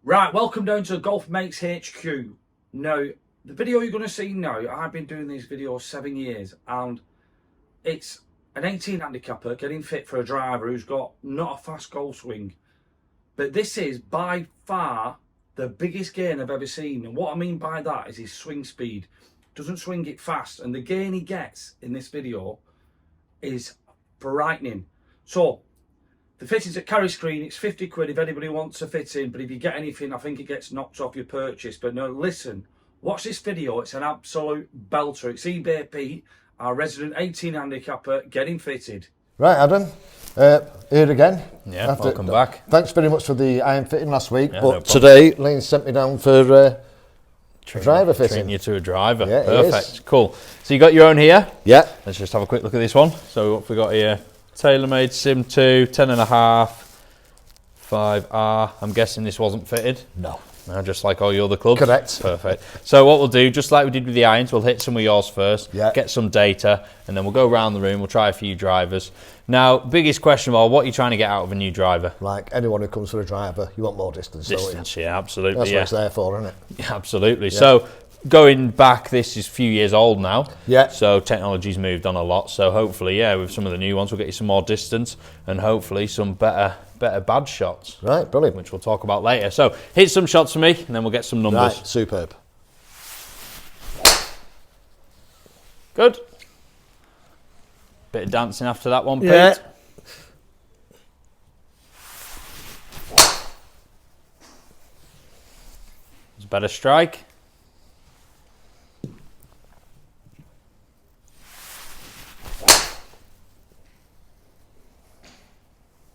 Right, welcome down to Golf Mates HQ. Now, the video you're going to see now, I've been doing these videos 7 years, and it's an 18 handicapper getting fit for a driver who's got not a fast golf swing. But this is by far the biggest gain I've ever seen. And what I mean by that is his swing speed. Doesn't swing it fast, and the gain he gets in this video is frightening. So, the fittings at Carry Screen, it's 50 quid if anybody wants a fitting, but if you get anything, I think it gets knocked off your purchase. But no, listen, watch this video, it's an absolute belter. It's eBay Pete, our resident 18 handicapper, getting fitted. Right, Adam, here again. Yeah, welcome back. Thanks very much for the iron fitting last week, Yeah, but today Lane sent me down for a driver fitting. Treating you to a driver. Yeah, perfect, cool. So you got your own here? Yeah. Let's just have a quick look at this one. So what have we got here? TaylorMade Sim 2, 10.5, 5R. I'm guessing this wasn't fitted? No. No, just like all your other clubs? Correct. Perfect. So what we'll do, just like we did with the irons, we'll hit some of yours first, get some data, and then we'll go around the room, we'll try a few drivers. Now, biggest question of all, what are you trying to get out of a new driver? Like anyone who comes for a driver, you want more distance. Distance, yeah, absolutely. That's what it's there for, isn't it? Yeah, absolutely. Yeah. So, going back, this is a few years old now. Yeah. So technology's moved on a lot. So hopefully, yeah, with some of the new ones, we'll get you some more distance and hopefully some better bad shots. Right, brilliant. Which we'll talk about later. So hit some shots for me and then we'll get some numbers. Right, superb. Good. Bit of dancing after that one, Pete. Yeah. It's a better strike.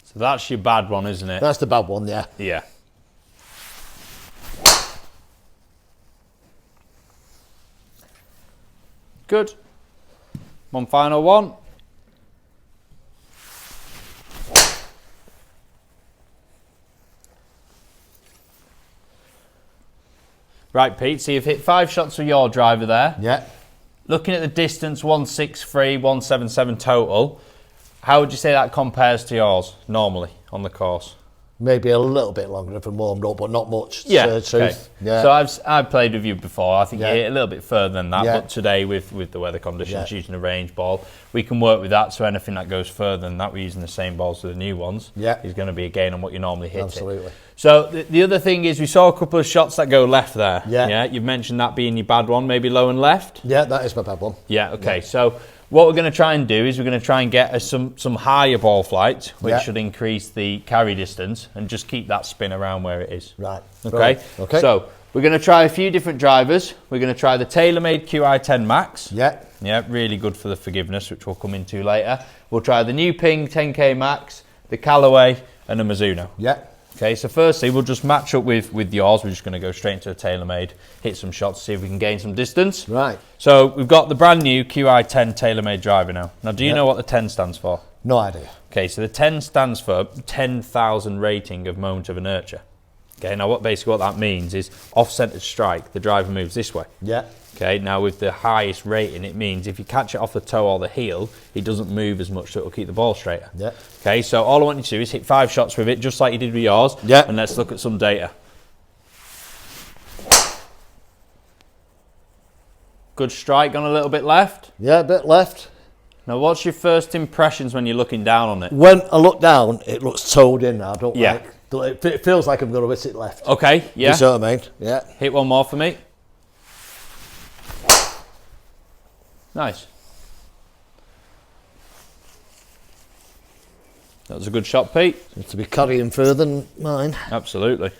So that's your bad one, isn't it? That's the bad one, yeah. Yeah. Good. One final one. Right, Pete, so you've hit 5 shots with your driver there. Yeah. Looking at the distance, 163, 177 total. How would you say that compares to yours normally on the course? Maybe a little bit longer for warmed up, but not much. Yeah. Okay. Yeah. So I've played with you before. I think you hit a little bit further than that. But today, with the weather conditions, using a range ball, we can work with that. So anything that goes further than that, we're using the same balls as the new ones. Yeah. Is going to be a gain on what you normally hit. Absolutely. So the other thing is, we saw a couple of shots that go left there. Yeah. Yeah. You've mentioned that being your bad one, maybe low and left. Yeah, that is my bad one. Yeah. Okay. Yeah. So what we're going to try and do is we're going to try and get some higher ball flight, which should increase the carry distance and just keep that spin around where it is. Right. Okay. Okay. So we're going to try a few different drivers. We're going to try the TaylorMade QI10 Max. Yeah. Yeah, really good for the forgiveness, which we'll come into later. We'll try the new Ping 10K Max, the Callaway, and the Mizuno. Yeah. Okay, so firstly, we'll just match up with yours. We're just going to go straight into the TaylorMade, hit some shots, see if we can gain some distance. Right. So we've got the brand new QI10 TaylorMade driver now. Now, do you know what the 10 stands for? No idea. Okay, so the 10 stands for 10,000 rating of moment of inertia. Okay, now what that means is off-centered strike, the driver moves this way. Yeah. Okay, now with the highest rating, it means if you catch it off the toe or the heel, it doesn't move as much, so it'll keep the ball straighter. Yeah. Okay, so all I want you to do is hit 5 shots with it, just like you did with yours. Yeah. And let's look at some data. Good strike, gone a little bit left. Yeah, a bit left. Now, what's your first impressions when you're looking down on it? When I look down, it looks towed in. I don't Yeah. like. It feels like I'm going to hit it left. Okay, yeah. You see what I mean? Yeah. Hit one more for me. Nice. That was a good shot, Pete. Seems to be carrying further than mine. Absolutely.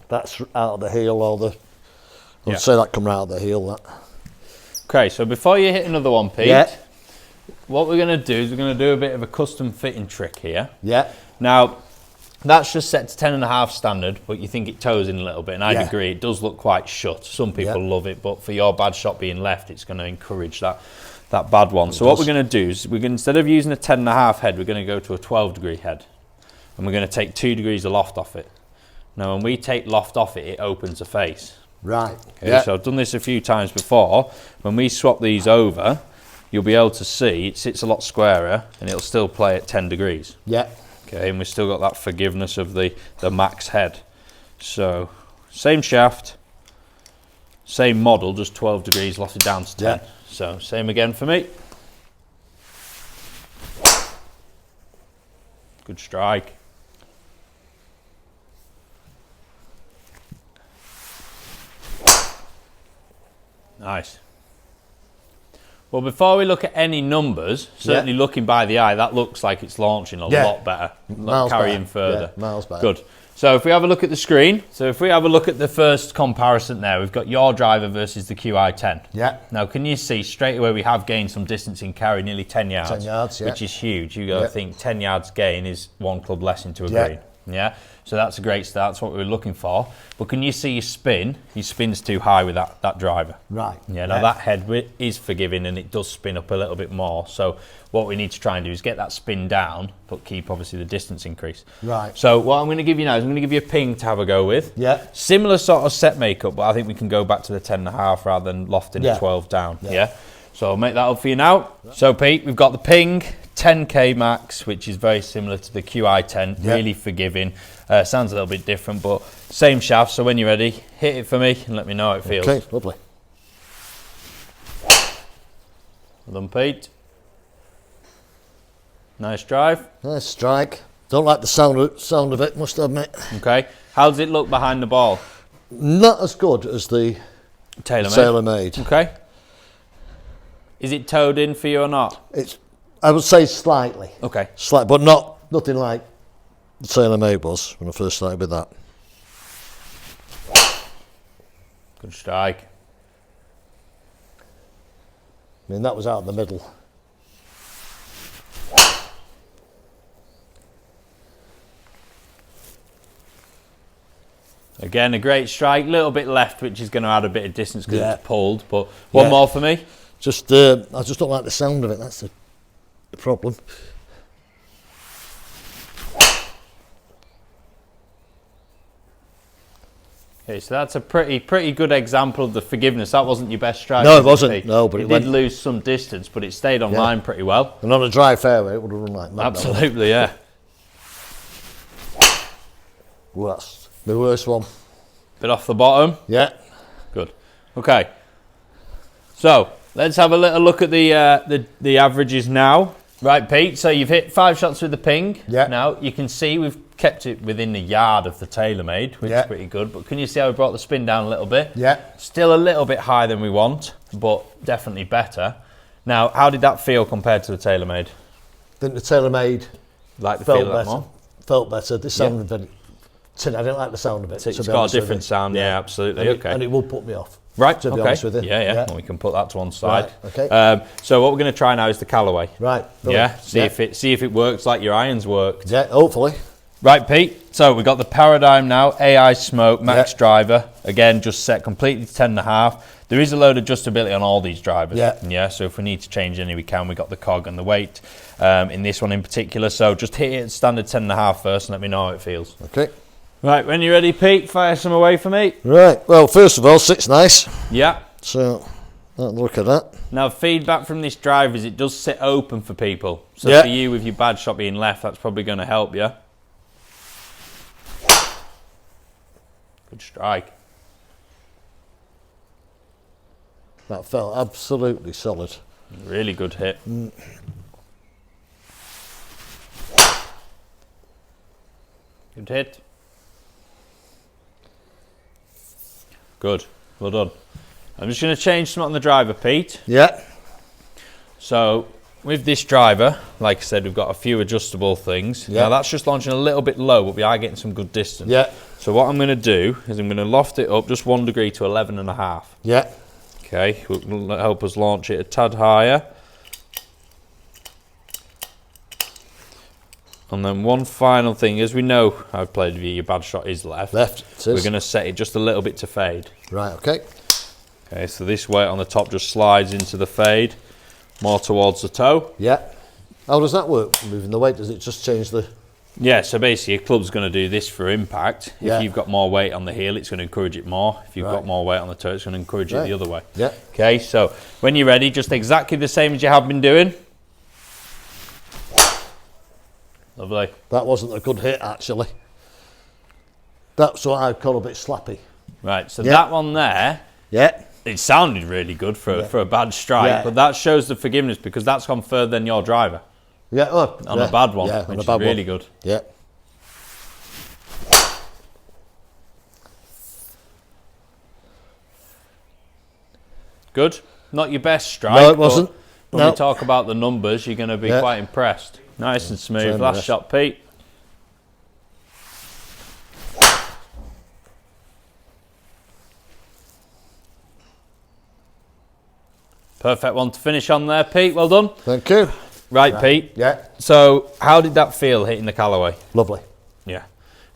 That's out of the heel, or the. I'd say that come right out of the heel. That. Okay, so before you hit another one, Pete, Yeah. what we're going to do is we're going to do a bit of a custom fitting trick here. Yeah. Now, that's just set to 10.5 standard, but you think it toes in a little bit, and I'd agree, it does look quite shut. Some people love it, but for your bad shot being left, it's going to encourage that bad one. So what we're going to do is, instead of using a 10.5 head, we're going to go to a 12-degree head, and we're going to take 2 degrees of loft off it. Now, when we take loft off it, it opens the face. Right. Okay, so I've done this a few times before. When we swap these over, you'll be able to see it sits a lot squarer, and it'll still play at 10 degrees. Yeah. Okay, and we've still got that forgiveness of the Max head. So, same shaft, same model, just 12 degrees, lofted down to 10. Yeah. So, same again for me. Good strike. Nice. Well, before we look at any numbers, certainly looking by the eye, that looks like it's launching a lot better. Miles carrying better. further. Yeah, miles better. Good. So if we have a look at the screen, so if we have a look at the first comparison there, we've got your driver versus the QI10. Yeah. Now, can you see straight away we have gained some distance in carry, nearly 10 yards. 10 yards, yeah. Which is huge. You got to think 10 yards gain is one club less into a green. Yeah. So that's a great start. That's what we were looking for. But can you see your spin? Your spin's too high with that driver. Right. Yeah, now that head is forgiving and it does spin up a little bit more. So what we need to try and do is get that spin down, but keep obviously the distance increase. Right. So what I'm going to give you now is I'm going to give you a ping to have a go with. Yeah. Similar sort of set makeup, but I think we can go back to the 10.5 rather than lofting the 12 down. Yeah. So I'll make that up for you now. So Pete, we've got the Ping 10K Max, which is very similar to the QI10, really forgiving. Sounds a little bit different, but same shaft. So when you're ready, hit it for me and let me know how it feels. Okay, lovely. Well done, Pete. Nice drive. Nice strike. Don't like the sound of it, must admit. Okay. How does it look behind the ball? Not as good as the TaylorMade. Okay. Is it towed in for you or not? It's, I would say slightly. Okay. Slight, but nothing like the TaylorMade was when I first started with that. Good strike. I mean, that was out in the middle. Again, a great strike. Little bit left, which is going to add a bit of distance because it's pulled. But one more for me. Just, I just don't like the sound of it. That's the problem. Okay, so that's a pretty good example of the forgiveness. That wasn't your best strike. No, it wasn't. No, but it did lose some distance, but it stayed on line pretty well. And on a dry fairway, it would have run like mad. Absolutely, yeah. Well, that's the worst one. Bit off the bottom. Yeah. Good. Okay. So let's have a little look at the averages now. Right, Pete. So you've hit 5 shots with the Ping. Yeah. Now you can see we've kept it within the yard of the TaylorMade, which is pretty good. But can you see how we brought the spin down a little bit? Yeah. Still a little bit higher than we want, but definitely better. Now, how did that feel compared to the TaylorMade? I think the TaylorMade Like the felt feel of that better. more? Felt better. This sounded very tin. I didn't like the sound of it. It's got a different sound, yeah, absolutely. And and it will put me off. Right, to be honest with you. Yeah. Well, we can put that to one side. Right, okay. So what we're going to try now is the Callaway. Right. Yeah, see if it works like your irons worked. Yeah, hopefully. Right, Pete. So we've got the Paradigm now, AI Smoke, Max driver. Again, just set completely to 10.5. There is a load of adjustability on all these drivers. Yeah. So if we need to change any, we can. We've got the cog and the weight in this one in particular. So just hit it at standard 10.5 first and let me know how it feels. Okay. Right, when you're ready, Pete, fire some away for me. Right. Well, first of all, sits nice. Yeah. So, look at that. Now, feedback from this driver is it does sit open for people. So for you, with your bad shot being left, that's probably going to help you. Good strike. That felt absolutely solid. Really good hit. Good hit. Good. Well done. I'm just going to change something on the driver, Pete. Yeah. So with this driver, like I said, we've got a few adjustable things. Now that's just launching a little bit low, but we are getting some good distance. Yeah. So what I'm going to do is I'm going to loft it up just 1 degree to 11.5. Yeah. Okay, will help us launch it a tad higher. And then one final thing, as we know, I've played with you, your bad shot is left. Left, it is. We're going to set it just a little bit to fade. Right, okay. Okay, so this weight on the top just slides into the fade, more towards the toe. Yeah. How does that work, moving the weight? Does it just change the... Yeah, so basically a club's going to do this for impact. If you've got more weight on the heel, it's going to encourage it more. If you've got more weight on the toe, it's going to encourage it the other way. Yeah. Okay, so when you're ready, just exactly the same as you have been doing. Lovely. That wasn't a good hit, actually. That's what I'd call a bit slappy. Right, so Yeah. that one there, Yeah. it sounded really good for a bad strike, Yeah. but that shows the forgiveness because that's gone further than your driver Yeah. Oh, on yeah. a bad one, Yeah, which on a is bad really one. good. Yeah. Good. Not your best strike. No, it wasn't. But when No. we talk about the numbers, you're going to be Yeah. quite impressed. Nice and smooth. Same Last rest. shot, Pete. Perfect one to finish on there, Pete. Well done. Thank you. Right, Pete. Yeah. So, how did that feel hitting the Callaway? Lovely. Yeah.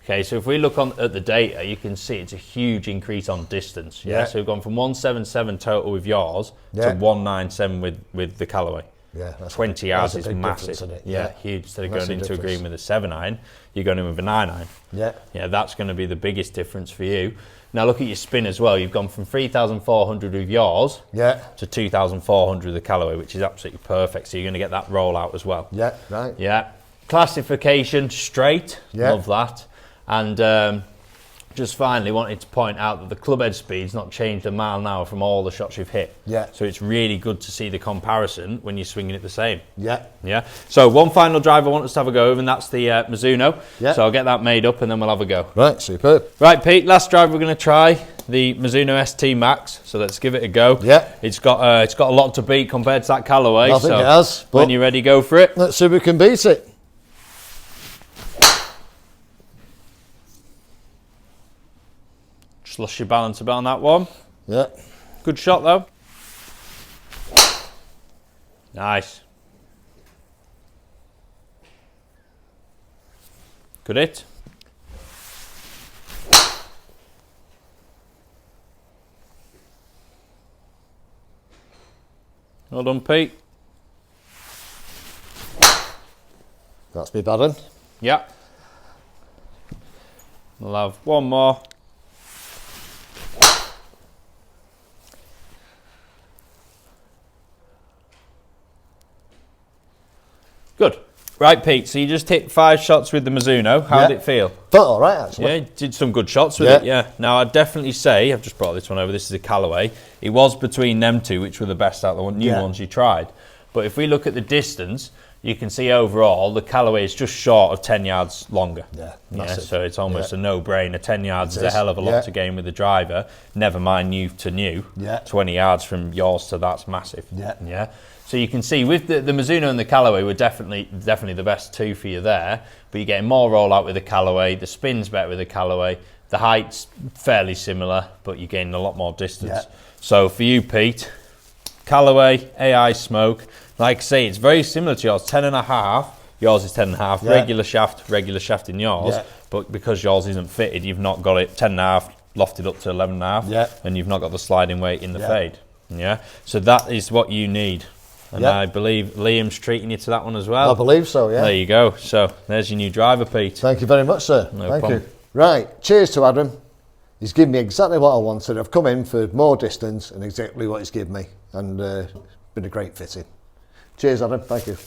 Okay, so if we look at the data, you can see it's a huge increase on distance. Yeah. Yeah. So we've gone from 177 total with yours Yeah. to 197 with the Callaway. Yeah. That's 20 yards that's is a big massive. difference, isn't it? Yeah, huge. Instead of Massive going into a difference. green with a 7-iron, you're going in with a 9-iron. Yeah. Yeah, that's going to be the biggest difference for you. Now look at your spin as well. You've gone from 3,400 with yours Yeah. to 2,400 with the Callaway, which is absolutely perfect. So you're going to get that roll out as well. Yeah. Right. Yeah. Classification straight. Yeah. Love that. And just finally wanted to point out that the club head speed's not changed a mile an hour from all the shots you've hit. Yeah. So it's really good to see the comparison when you're swinging it the same. Yeah. Yeah. So one final drive I want us to have a go over, and that's the Mizuno. Yeah. So I'll get that made up and then we'll have a go. Right. Superb. Right, Pete, last drive we're going to try the Mizuno ST Max. So let's give it a go. Yeah. It's got a lot to beat compared to that Callaway. I think so it has, when but- you're ready, go for it. Let's see if we can beat it. Just lost your balance a bit on that one. Yeah. Good shot though. Nice. Good hit. Well done, Pete. That's me bad one. Yeah. We'll have one more. Good. Right, Pete, so you just hit 5 shots with the Mizuno. How did it feel? Felt all right, actually. Yeah, you did some good shots with Yeah. it, yeah. Now, I'd definitely say, I've just brought this one over, this is a Callaway. It was between them two, which were the best out of the new ones you tried. But if we look at the distance, you can see overall the Callaway is just short of 10 yards longer. Yeah, Yeah, massive. so it's almost a no-brainer. 10 yards is It a is, hell of a lot yeah. to gain with the driver. Never mind new to new. Yeah. 20 yards from yours to that's massive. Yeah. Yeah. So you can see with the Mizuno and the Callaway were definitely the best two for you there. But you're getting more rollout with the Callaway. The spin's better with the Callaway. The height's fairly similar, but you're gaining a lot more distance. Yeah. So for you, Pete, Callaway, AI Smoke. Like I say, it's very similar to yours. 10.5. Yours is 10.5. Yeah. Regular shaft in yours. Yeah. But because yours isn't fitted, you've not got it 10.5 lofted up to 11.5. Yeah. And you've not got the sliding weight in the Yeah. fade. Yeah. So that is what you need. And Yeah. I believe Liam's treating you to that one as well. I believe so, yeah. There you go. So there's your new driver, Pete. Thank you very much, sir. No Thank problem. you. Right, cheers to Adam. He's given me exactly what I wanted. I've come in for more distance and exactly what he's given me. And it's been a great fitting. Cheers, Adam. Thank you.